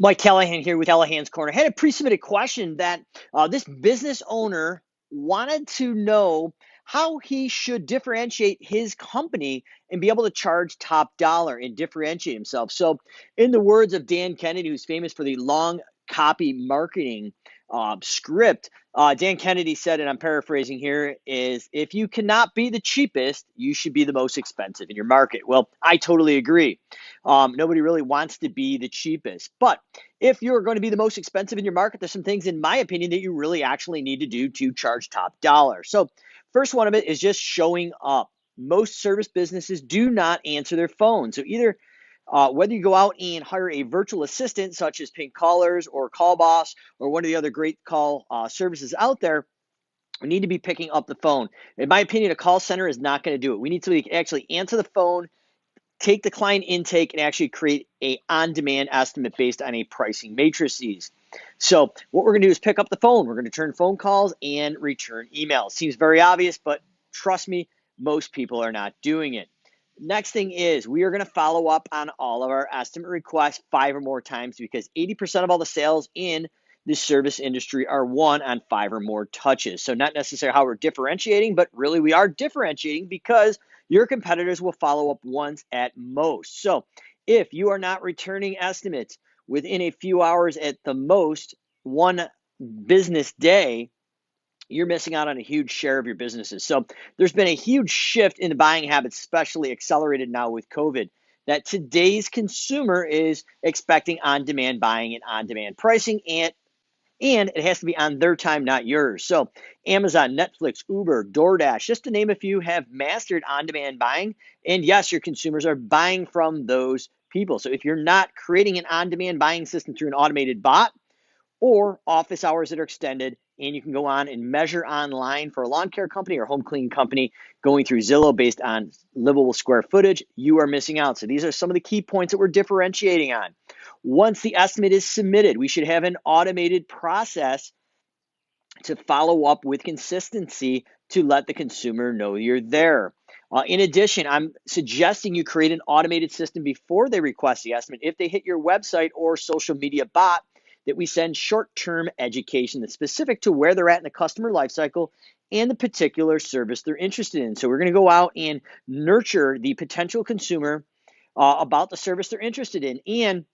Mike Callahan here with Callahan's Corner. I had a pre-submitted question that this business owner wanted to know how he should differentiate his company and be able to charge top dollar and differentiate himself. So, in the words of Dan Kennedy, who's famous for the long copy marketing script, Dan Kennedy said, and I'm paraphrasing here, is if you cannot be the cheapest, you should be the most expensive in your market. Well, I totally agree. Nobody really wants to be the cheapest. But if you're going to be the most expensive in your market, there's some things, in my opinion, that you really actually need to do to charge top dollar. So, first one of it is just showing up. Most service businesses do not answer their phone. So, either whether you go out and hire a virtual assistant, such as Pink Callers or Call Boss or one of the other great call services out there, we need to be picking up the phone. In my opinion, a call center is not going to do it. We need somebody to actually answer the phone, take the client intake, and actually create a on-demand estimate based on a pricing matrices. So what we're going to do is pick up the phone. We're going to turn phone calls and return emails. Seems very obvious, but trust me, most people are not doing it. Next thing is we are going to follow up on all of our estimate requests 5 or more times, because 80% of all the sales in the service industry are won on 5 or more touches. So not necessarily how we're differentiating, but really we are differentiating because your competitors will follow up once at most. So if you are not returning estimates within a few hours at the most, one business day, you're missing out on a huge share of your businesses. So there's been a huge shift in the buying habits, especially accelerated now with COVID, that today's consumer is expecting on-demand buying and on-demand pricing, and it has to be on their time, not yours. So Amazon, Netflix, Uber, DoorDash, just to name a few, have mastered on-demand buying. And yes, your consumers are buying from those people. So if you're not creating an on-demand buying system through an automated bot or office hours that are extended, and you can go on and measure online for a lawn care company or home cleaning company going through Zillow based on livable square footage, you are missing out. So these are some of the key points that we're differentiating on. Once the estimate is submitted, we should have an automated process to follow up with consistency to let the consumer know you're there. In addition, I'm suggesting you create an automated system before they request the estimate. If they hit your website or social media bot, that we send short-term education that's specific to where they're at in the customer lifecycle and the particular service they're interested in. So we're going to go out and nurture the potential consumer about the service they're interested in. And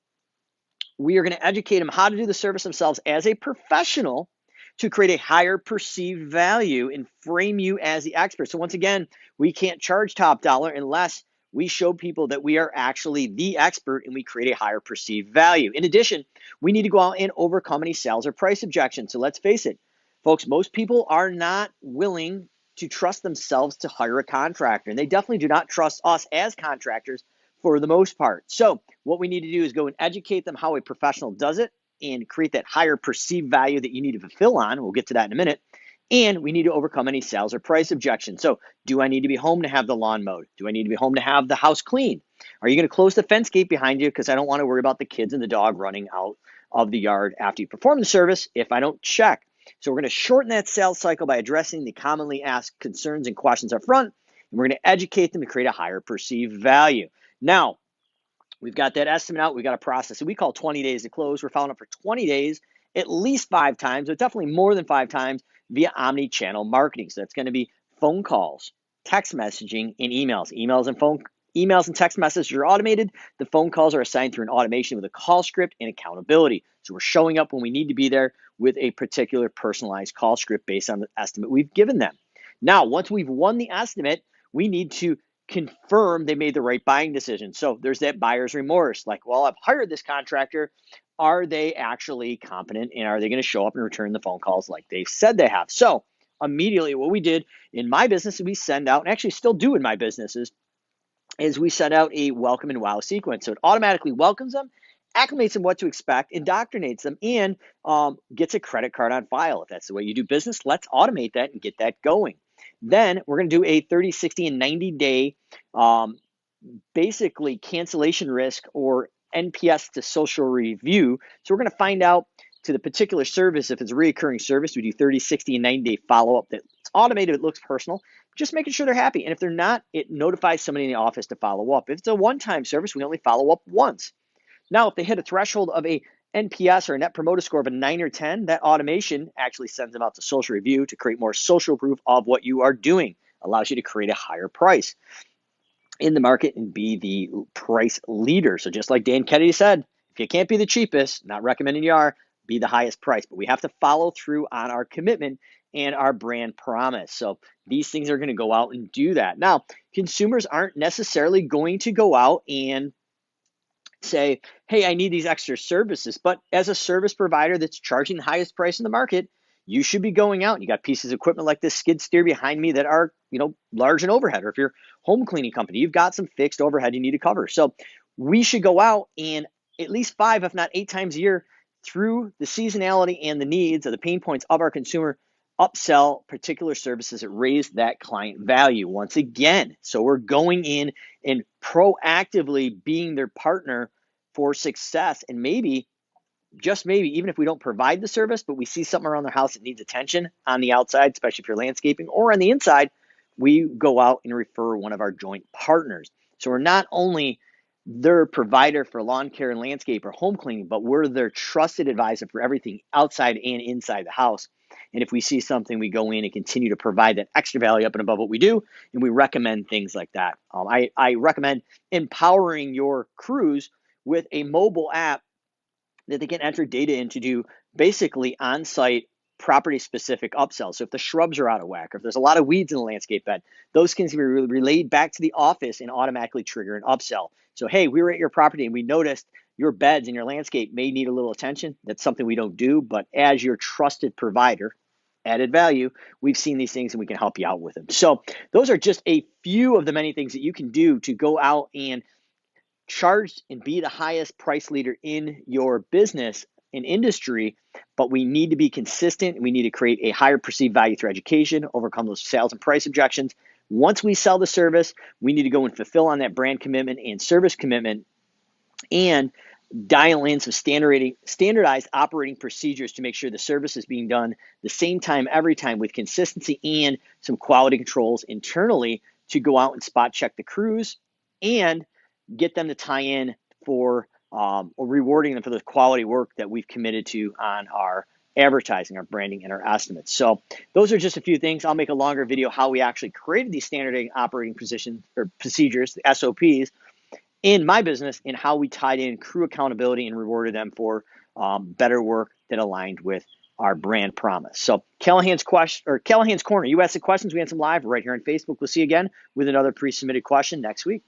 we are going to educate them how to do the service themselves as a professional to create a higher perceived value and frame you as the expert. So once again, we can't charge top dollar unless we show people that we are actually the expert and we create a higher perceived value. In addition, we need to go out and overcome any sales or price objections. So let's face it, folks, most people are not willing to trust themselves to hire a contractor, and they definitely do not trust us as contractors for the most part. So what we need to do is go and educate them how a professional does it and create that higher perceived value that you need to fulfill on. We'll get to that in a minute. And we need to overcome any sales or price objections. So do I need to be home to have the lawn mowed? Do I need to be home to have the house cleaned? Are you going to close the fence gate behind you? Because I don't want to worry about the kids and the dog running out of the yard after you perform the service if I don't check. So we're going to shorten that sales cycle by addressing the commonly asked concerns and questions up front. And we're going to educate them to create a higher perceived value. Now, we've got that estimate out. We've got a process. So we call 20 days to close. We're following up for 20 days, at least 5 times, but definitely more than 5 times via omni-channel marketing. So that's going to be phone calls, text messaging, and emails. Emails and text messages are automated. The phone calls are assigned through an automation with a call script and accountability. So we're showing up when we need to be there with a particular personalized call script based on the estimate we've given them. Now, once we've won the estimate, we need to confirm they made the right buying decision. So there's that buyer's remorse. Like, well, I've hired this contractor. Are they actually competent, and are they going to show up and return the phone calls like they've said they have? So immediately what we did in my business, we send out, and actually still do in my businesses, is we send out a welcome and wow sequence. So it automatically welcomes them, acclimates them what to expect, indoctrinates them, and gets a credit card on file. If that's the way you do business, let's automate that and get that going. Then we're going to do a 30, 60, and 90-day basically cancellation risk or NPS to social review. So we're going to find out to the particular service, if it's a recurring service, we do 30, 60, and 90-day follow-up. That's automated, it looks personal, just making sure they're happy. And if they're not, it notifies somebody in the office to follow up. If it's a one-time service, we only follow up once. Now, if they hit a threshold of a NPS or a net promoter score of a 9 or 10, that automation actually sends them out to social review to create more social proof of what you are doing. Allows you to create a higher price in the market and be the price leader. So just like Dan Kennedy said, if you can't be the cheapest, not recommending you are, be the highest price. But we have to follow through on our commitment and our brand promise. So these things are going to go out and do that. Now, consumers aren't necessarily going to go out and say, hey, I need these extra services. But as a service provider that's charging the highest price in the market, you should be going out. You got pieces of equipment like this skid steer behind me that are, large in overhead. Or if you're a home cleaning company, you've got some fixed overhead you need to cover. So we should go out and at least 5, if not 8 times a year through the seasonality and the needs of the pain points of our consumer, upsell particular services that raise that client value once again. So we're going in and proactively being their partner for success. And maybe, just maybe, even if we don't provide the service, but we see something around their house that needs attention on the outside, especially if you're landscaping, or on the inside, we go out and refer one of our joint partners. So we're not only their provider for lawn care and landscape or home cleaning, but we're their trusted advisor for everything outside and inside the house. And if we see something, we go in and continue to provide that extra value up and above what we do, and we recommend things like that. I recommend empowering your crews with a mobile app that they can enter data in to do basically on-site property-specific upsells. So if the shrubs are out of whack, or if there's a lot of weeds in the landscape bed, those can be relayed back to the office and automatically trigger an upsell. So, hey, we were at your property and we noticed your beds and your landscape may need a little attention. That's something we don't do, but as your trusted provider, added value, we've seen these things and we can help you out with them. So those are just a few of the many things that you can do to go out and charge and be the highest price leader in your business and industry. But we need to be consistent. We need to create a higher perceived value through education, overcome those sales and price objections. Once we sell the service, we need to go and fulfill on that brand commitment and service commitment, and dial in some standardized operating procedures to make sure the service is being done the same time every time with consistency, and some quality controls internally to go out and spot check the crews and get them to tie in for or rewarding them for the quality work that we've committed to on our advertising, our branding, and our estimates. So those are just a few things. I'll make a longer video how we actually created these standard operating positions or procedures, the SOPs, in my business, and how we tied in crew accountability and rewarded them for better work that aligned with our brand promise. So Callahan's Corner, you ask the questions, we answer them live right here on Facebook. We'll see you again with another pre-submitted question next week.